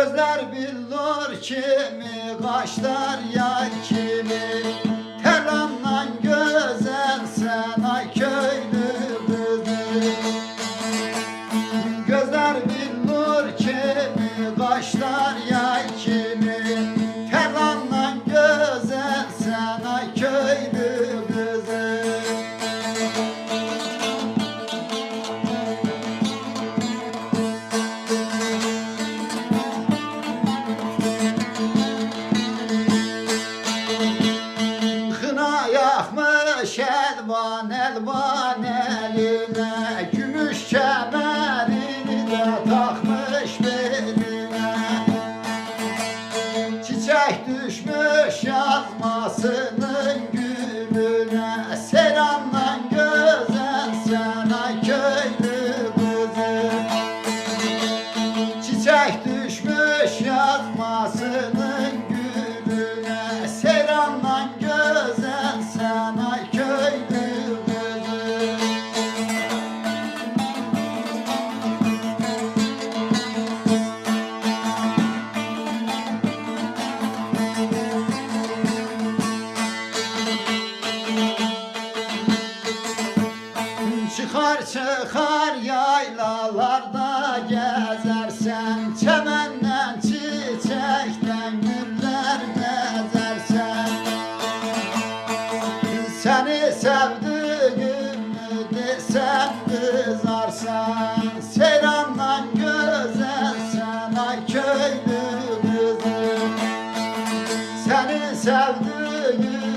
Gözler billur kimi, kaşlar yar kimi. Telandan güzel sen ay köylü kızı. Gözler billur kimi, kaşlar yar kimi. Telandan güzel sen ay köylü kızı. Yakmış elvan elvan eline, gümüş kemerini de takmış beline. Çiçek düşmüş yazmasının gülüne, selamdan güzel sen ay köylü kızı. Çiçek düşmüş yazmasının gülüne, selamdan güzel sen ay köylü kızı. Çıkar çıkar yaylalarda gezersen, çemenden çiçekten güller bezersen. Seni sevdiğimi desem kızarsan, selamdan güzel sen ay köylü kızı. Seni sevdiğimi